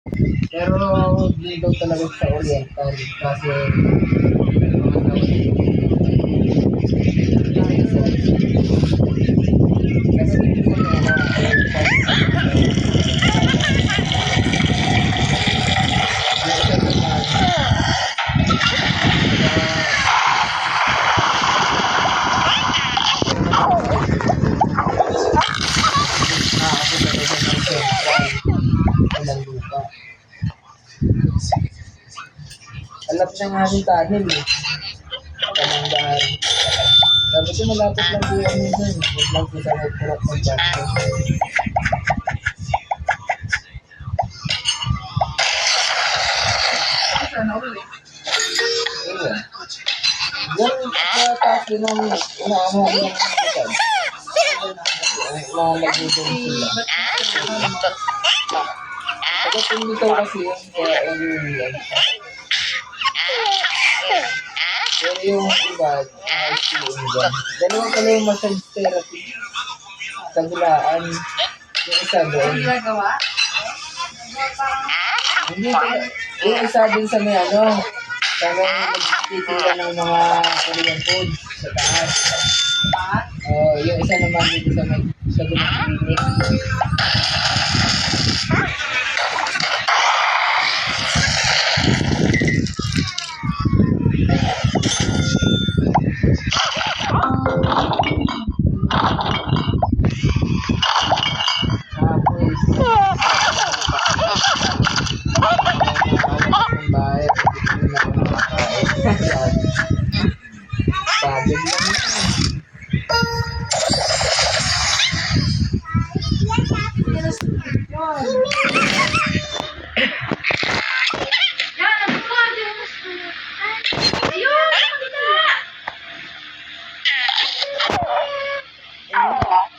Pero hindi daw talaga sa Oriental kasi mga kasi dito sa mga ilang lupa. Alap na nga rin tunnel eh. Kamanggahan. Dapat yung malapit lang po kami dun. Huwag lang po sa may purok ng banyo. Ayun. Yan, nataas din ang inaano ng ikan. Malagay din sila. Pagkat hindi kasi yun, kaya yun. Pero yung iba, dalawa pala yung massage therapy. Kabilaan, yung isa doon. Hindi pala, yung isa din sa may ano, sa may nagtitira ng mga Korean food sa taas. Yung isa naman dito sa may sa clinic.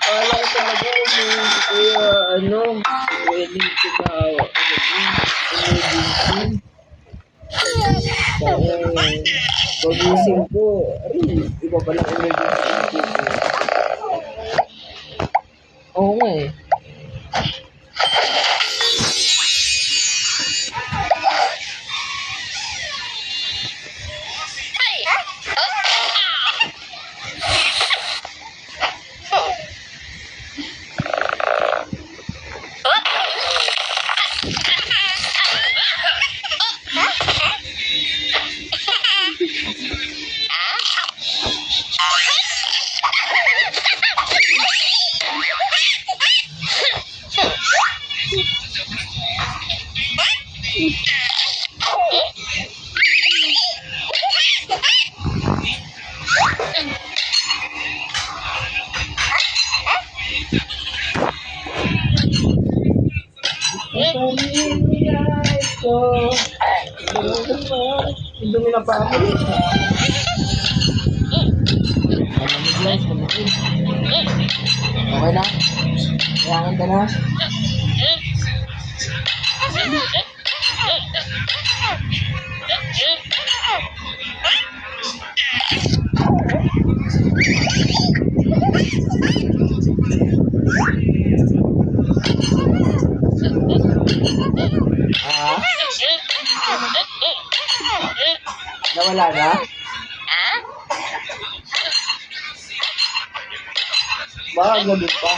Kaya talaga ano, willing to na emergency. Pagising ko, iba pa lang emergency. Oo nga eh. Dumi na pa ako. Okay na? Kailangan ka na? Nawala na? Baka gabi pa.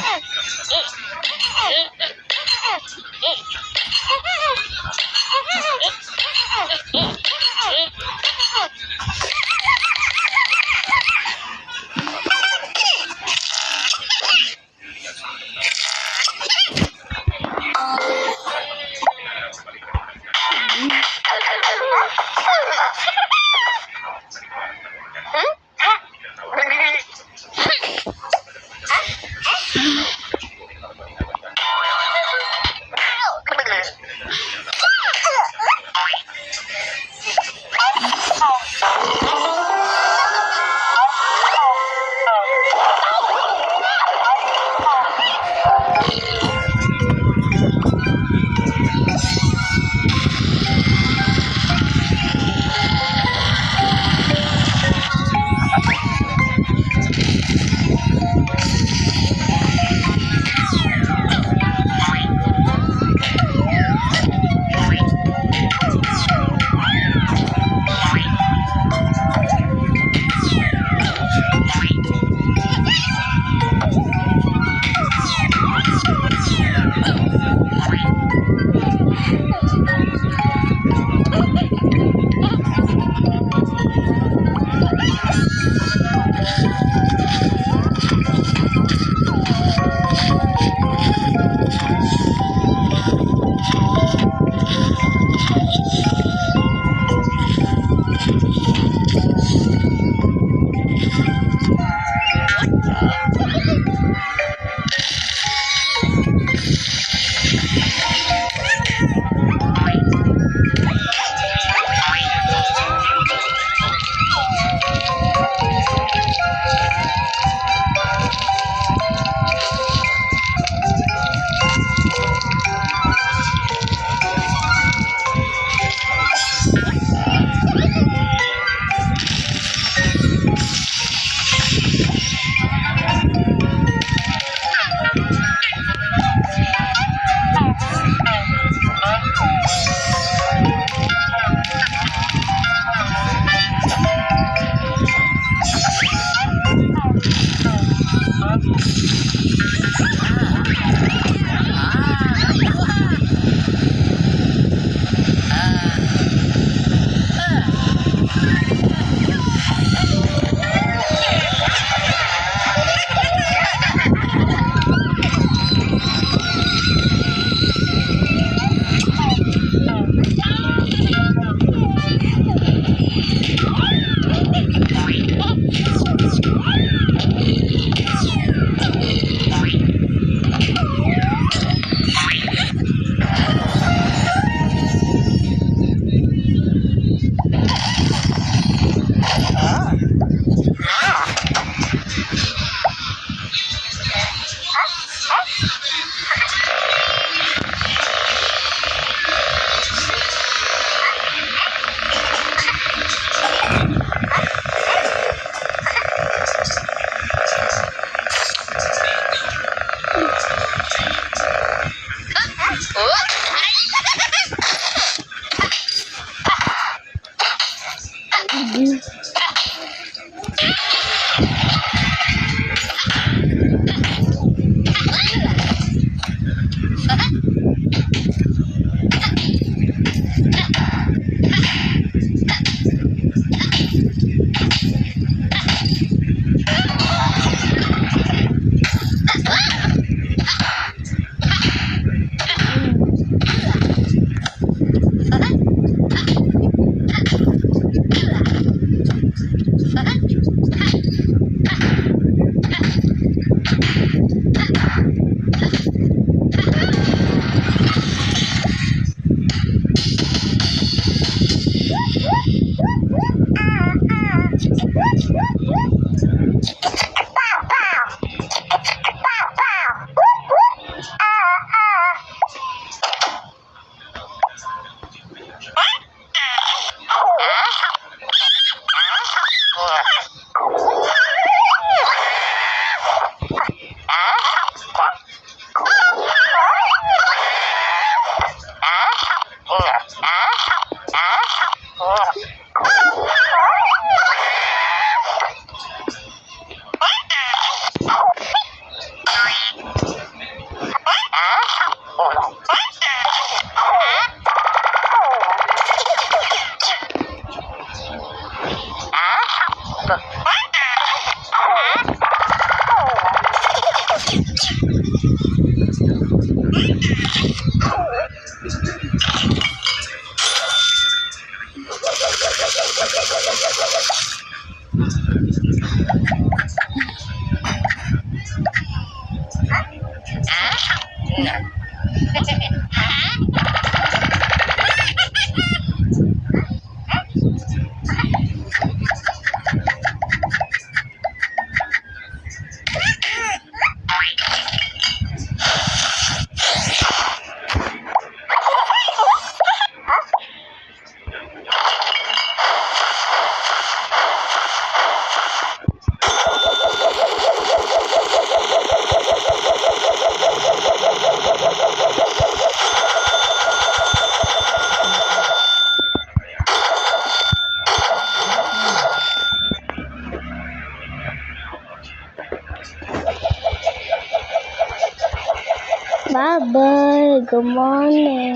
Bye-bye. Good morning.